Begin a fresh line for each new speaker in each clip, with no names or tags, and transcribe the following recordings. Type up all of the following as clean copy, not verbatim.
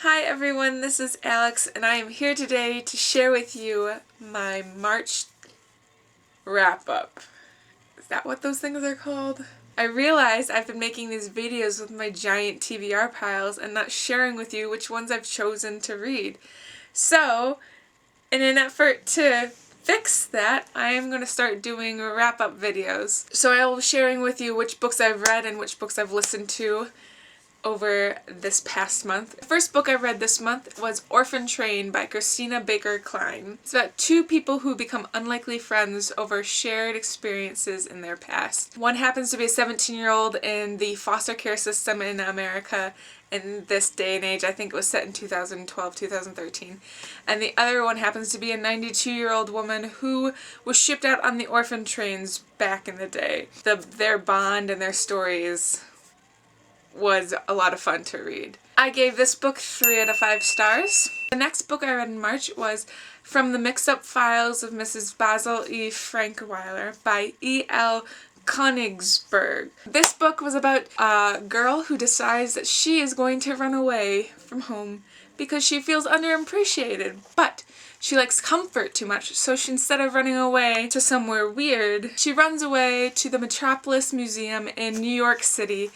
Hi everyone, this is Alex and I am here today to share with you my March wrap-up. Is that what those things are called? I realized I've been making these videos with my giant TBR piles and not sharing with you which ones I've chosen to read. So, in an effort to fix that, I am going to start doing wrap-up videos. So I will be sharing with you which books I've read and which books I've listened to over this past month. The first book I read this month was Orphan Train by Christina Kline. It's about two people who become unlikely friends over shared experiences in their past. One happens to be a 17-year-old in the foster care system in America in this day and age. I think it was set in 2012, 2013. And the other one happens to be a 92-year-old woman who was shipped out on the orphan trains back in the day. Their bond and their stories was a lot of fun to read. I gave this book 3 out of 5 stars. The next book I read in March was From the Mixed-Up Files of Mrs. Basil E. Frankweiler by E.L. Konigsburg. This book was about a girl who decides that she is going to run away from home because she feels underappreciated, but she likes comfort too much, so instead of running away to somewhere weird, she runs away to the Metropolis Museum in New York City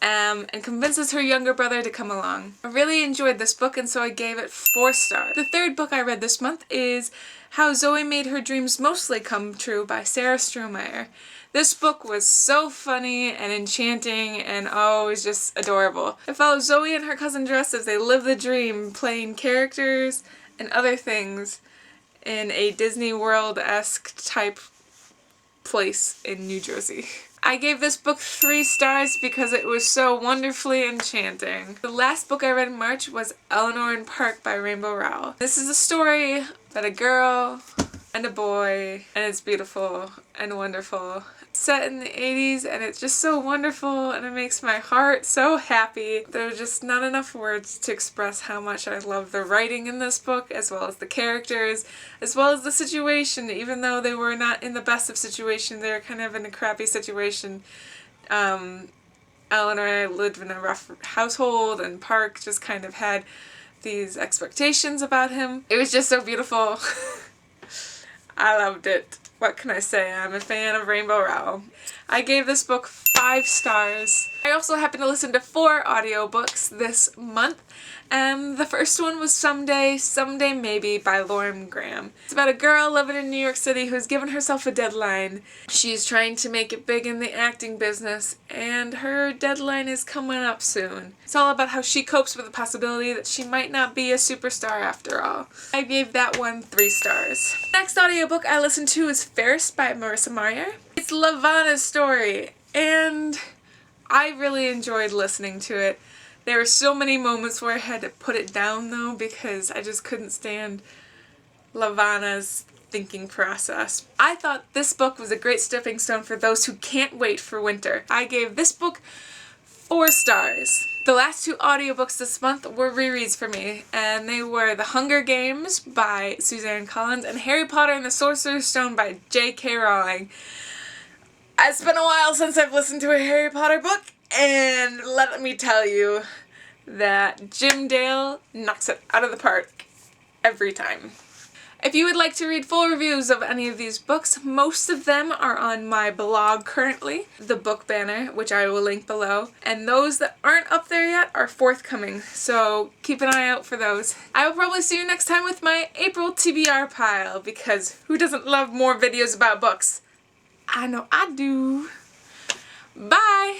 and convinces her younger brother to come along. I really enjoyed this book and so I gave it 4 stars. The third book I read this month is How Zoe Made Her Dreams Mostly Come True by Strohmeyer. This book was so funny and enchanting and oh, it was just adorable. It follows Zoe and her cousin Jess as they live the dream, playing characters and other things in a Disney World-esque type place in New Jersey. I gave this book 3 stars because it was so wonderfully enchanting. The last book I read in March was Eleanor Park by Rowell. This is a story about a girl and a boy, and it's beautiful and wonderful. It's set in the 80s and it's just so wonderful and it makes my heart so happy. There are just not enough words to express how much I love the writing in this book, as well as the characters, as well as the situation. Even though they were not in the best of situations, they were kind of in a crappy situation. Eleanor and I lived in a rough household and Park just kind of had these expectations about him. It was just so beautiful. I loved it. What can I say? I'm a fan of Rowell. I gave this book 5 stars. I also happened to listen to 4 audiobooks this month, and the first one was Someday Maybe by Lauren Graham. It's about a girl living in New York City who's given herself a deadline. She's trying to make it big in the acting business, and her deadline is coming up soon. It's all about how she copes with the possibility that she might not be a superstar after all. I gave that one 3 stars. The next audiobook I listened to is Fairest by Marissa Meyer. It's Lavana's story, and I really enjoyed listening to it. There were so many moments where I had to put it down though because I just couldn't stand Lavana's thinking process. I thought this book was a great stepping stone for those who can't wait for winter. I gave this book 4 stars. The last 2 audiobooks this month were rereads for me, and they were The Hunger Games by Susanne and Harry Potter and the Sorcerer's Stone by J.K. Rowling. It's been a while since I've listened to a Harry Potter book, and let me tell you that Jim Dale knocks it out of the park every time. If you would like to read full reviews of any of these books, most of them are on my blog currently, The Book Banner, which I will link below, and those that aren't up there yet are forthcoming, so keep an eye out for those. I will probably see you next time with my April TBR pile, because who doesn't love more videos about books? I know I do. Bye!